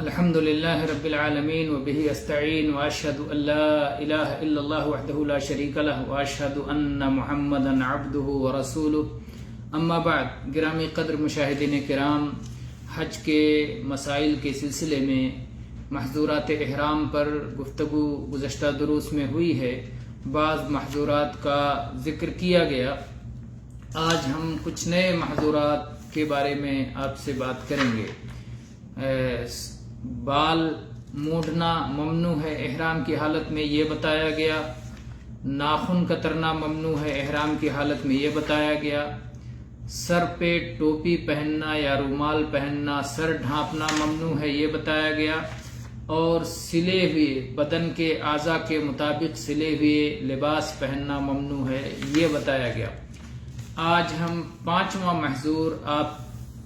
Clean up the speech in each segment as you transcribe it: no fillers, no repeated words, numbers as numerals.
الحمد لله رب العالمين وبه استعين واشهد ان لا اله الا الله وحده لا شريك له واشهد ان محمدا عبده ورسوله اما بعد. گرامی قدر مشاہدین کرام، حج کے مسائل کے سلسلے میں محظورات احرام پر گفتگو گزشتہ دروس میں ہوئی ہے. بعض محظورات کا ذکر کیا گیا. آج ہم کچھ نئے محظورات کے بارے میں آپ سے بات کریں گے. بال موڑنا ممنوع ہے احرام کی حالت میں، یہ بتایا گیا. ناخن کترنا ممنوع ہے احرام کی حالت میں، یہ بتایا گیا. سر پہ ٹوپی پہننا یا رومال پہننا، سر ڈھانپنا ممنوع ہے، یہ بتایا گیا. اور سلے ہوئے بدن کے اعضاء کے مطابق سلے ہوئے لباس پہننا ممنوع ہے، یہ بتایا گیا. آج ہم 5واں محظور آپ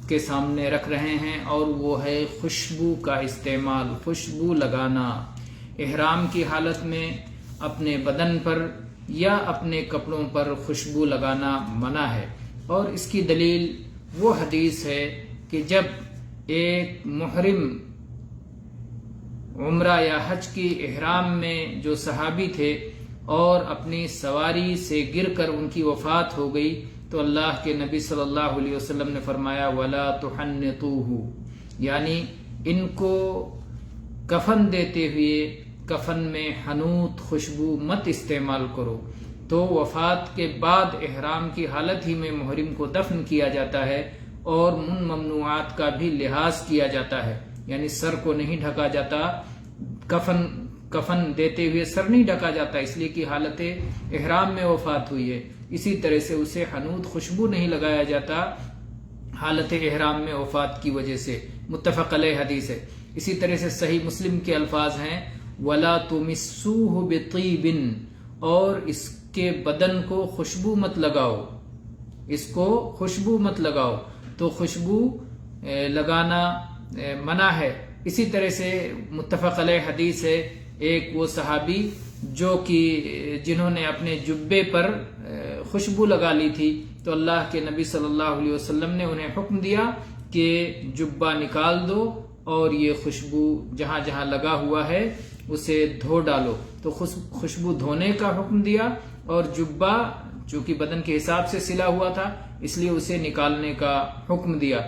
کے سامنے رکھ رہے ہیں، اور وہ ہے خوشبو کا استعمال، خوشبو لگانا. احرام کی حالت میں اپنے بدن پر یا اپنے کپڑوں پر خوشبو لگانا منع ہے. اور اس کی دلیل وہ حدیث ہے کہ جب ایک محرم عمرہ یا حج کی احرام میں جو صحابی تھے اور اپنی سواری سے گر کر ان کی وفات ہو گئی، تو اللہ کے نبی صلی اللہ علیہ وسلم نے فرمایا وَلَا تُحَنِّطُوهُ، یعنی ان کو کفن دیتے ہوئے کفن میں حنوط خوشبو مت استعمال کرو. تو وفات کے بعد احرام کی حالت ہی میں محرم کو دفن کیا جاتا ہے اور ان ممنوعات کا بھی لحاظ کیا جاتا ہے. یعنی سر کو نہیں ڈھکا جاتا، کفن دیتے ہوئے سر نہیں ڈھکا جاتا، اس لیے کہ حالت احرام میں وفات ہوئی ہے. اسی طرح سے اسے حنوط خوشبو نہیں لگایا جاتا حالت احرام میں وفات کی وجہ سے. متفق علیہ حدیث ہے. اسی طرح سے صحیح مسلم کے الفاظ ہیں وَلَا تُمِسُّوهُ بِطِيبٍ، اور اس کے بدن کو خوشبو مت لگاؤ، اس کو خوشبو مت لگاؤ. تو خوشبو لگانا منع ہے. اسی طرح سے متفق علیہ حدیث ہے ایک وہ صحابی جو کہ جنہوں نے اپنے جبے پر خوشبو لگا لی تھی، تو اللہ کے نبی صلی اللہ علیہ وسلم نے انہیں حکم دیا کہ جبہ نکال دو اور یہ خوشبو جہاں جہاں لگا ہوا ہے اسے دھو ڈالو. تو خوشبو دھونے کا حکم دیا، اور جبہ چونکہ بدن کے حساب سے سلا ہوا تھا اس لیے اسے نکالنے کا حکم دیا.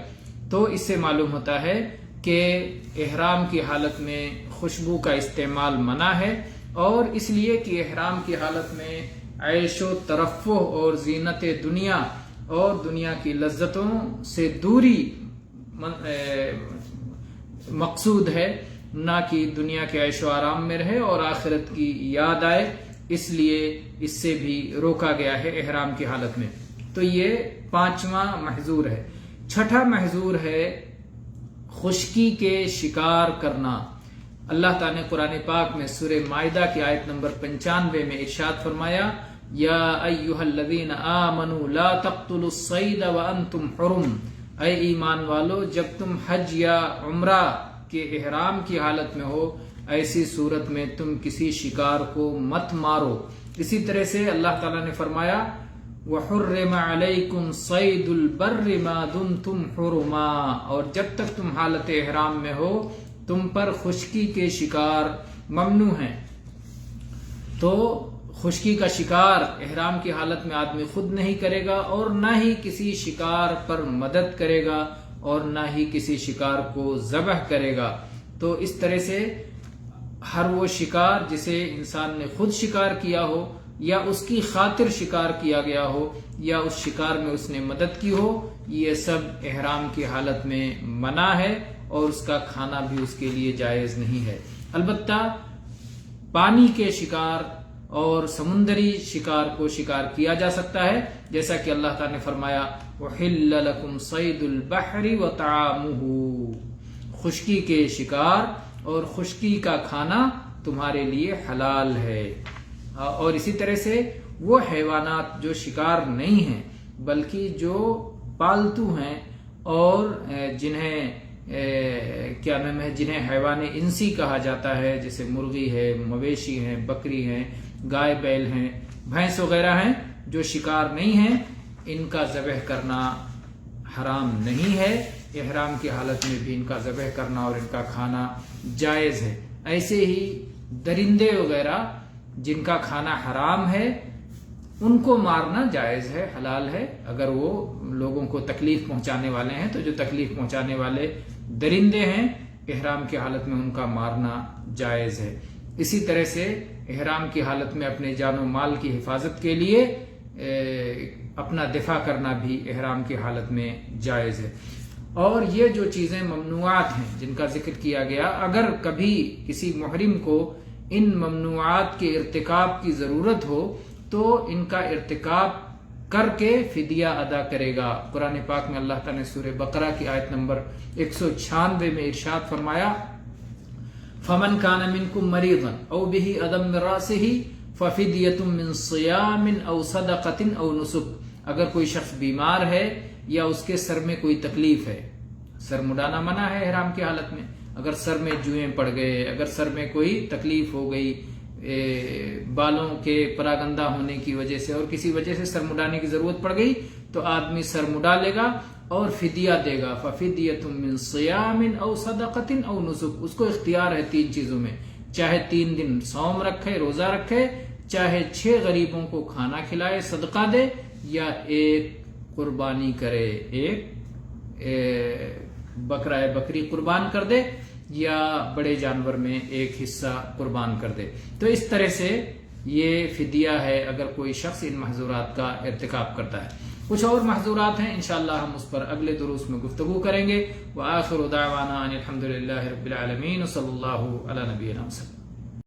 تو اس سے معلوم ہوتا ہے کہ احرام کی حالت میں خوشبو کا استعمال منع ہے، اور اس لیے کہ احرام کی حالت میں عیش و ترفع اور زینت دنیا اور دنیا کی لذتوں سے دوری مقصود ہے، نہ کہ دنیا کے عیش و آرام میں رہے اور آخرت کی یاد آئے. اس لیے اس سے بھی روکا گیا ہے احرام کی حالت میں. تو یہ 5واں محظور ہے. 6واں محظور ہے خشکی کے شکار کرنا. اللہ تعالیٰ نے قرآن پاک میں سورہ مائدہ کی آیت نمبر 95 میں ارشاد فرمایا یا ایھا الذین آمنوا لا تقتلوا الصید وانتم حرم، اے ایمان والو جب تم حج یا عمرہ کے احرام کی حالت میں ہو ایسی صورت میں تم کسی شکار کو مت مارو. اسی طرح سے اللہ تعالیٰ نے فرمایا وَحُرِّمَ عَلَيْكُمْ صَيْدُ الْبَرِّ مَا دُمْتُمْ حُرُمًا، اور جب تک تم حالت احرام میں ہو تم پر خشکی کے شکار ممنوع ہیں. تو خشکی کا شکار احرام کی حالت میں آدمی خود نہیں کرے گا، اور نہ ہی کسی شکار پر مدد کرے گا، اور نہ ہی کسی شکار کو ذبح کرے گا. تو اس طرح سے ہر وہ شکار جسے انسان نے خود شکار کیا ہو یا اس کی خاطر شکار کیا گیا ہو یا اس شکار میں اس نے مدد کی ہو، یہ سب احرام کی حالت میں منع ہے، اور اس کا کھانا بھی اس کے لیے جائز نہیں ہے. البتہ پانی کے شکار اور سمندری شکار کو شکار کیا جا سکتا ہے، جیسا کہ اللہ تعالیٰ نے فرمایا وَحِلَّ لَكُمْ صَيْدُ الْبَحْرِ وَطَعَامُهُ، خشکی کے شکار اور خشکی کا کھانا تمہارے لیے حلال ہے. اور اسی طرح سے وہ حیوانات جو شکار نہیں ہیں بلکہ جو پالتو ہیں اور جنہیں حیوان انسی کہا جاتا ہے، جیسے مرغی ہے، مویشی ہیں، بکری ہیں، گائے بیل ہیں، بھینس وغیرہ ہیں، جو شکار نہیں ہیں ان کا ذبح کرنا حرام نہیں ہے، احرام کی حالت میں بھی ان کا ذبح کرنا اور ان کا کھانا جائز ہے۔ ایسے ہی درندے وغیرہ جن کا کھانا حرام ہے ان کو مارنا جائز ہے، حلال ہے، اگر وہ لوگوں کو تکلیف پہنچانے والے ہیں۔ تو جو تکلیف پہنچانے والے درندے ہیں احرام کی حالت میں ان کا مارنا جائز ہے۔ اسی طرح سے احرام کی حالت میں اپنے جان و مال کی حفاظت کے لیے اپنا دفاع کرنا بھی احرام کی حالت میں جائز ہے۔ اور یہ جو چیزیں ممنوعات ہیں جن کا ذکر کیا گیا، اگر کبھی کسی محرم کو ان ممنوعات کے ارتکاب کی ضرورت ہو تو ان کا ارتکاب کر کے فدیہ ادا کرے گا۔ قرآن پاک میں اللہ تعالیٰ نے سورہ بقرہ کی آیت نمبر 196 میں ارشاد فرمایا، فَمَنْ كَانَ مِنْكُمْ مَرِيضًا أَوْ بِهِ أَذًى مِّن رَّأْسِهِ فَفِدْيَةٌ مِّن صِيَامٍ أَوْ صَدَقَةٍ أَوْ نُسُكٍ۔ اگر کوئی شخص بیمار ہے یا اس کے سر میں کوئی تکلیف ہے، سر مڈانا منع ہے احرام کی حالت میں، اگر سر میں جوئیں پڑ گئے، اگر سر میں کوئی تکلیف ہو گئی بالوں کے پراگندہ ہونے کی وجہ سے اور کسی وجہ سے سر مڈانے کی ضرورت پڑ گئی تو آدمی سر مڈا لے گا اور فدیہ دے گا۔ فَفِدْيَةٌ مِّن صِيَامٍ أَوْ صَدَقَةٍ أَوْ نُسُكٍ۔ اس کو اختیار ہے 3 چیزوں میں، چاہے 3 دن صوم رکھے، روزہ رکھے، چاہے 6 غریبوں کو کھانا کھلائے، صدقہ دے، یا ایک قربانی کرے، ایک بکری قربان کر دے یا بڑے جانور میں ایک حصہ قربان کر دے۔ تو اس طرح سے یہ فدیہ ہے اگر کوئی شخص ان محظورات کا ارتکاب کرتا ہے۔ کچھ اور محظورات ہیں، انشاءاللہ ہم اس پر اگلے دروس میں گفتگو کریں گے۔ وآخر دعوانا ان الحمد للہ رب العالمین، صلی اللہ علی نبینا محمد۔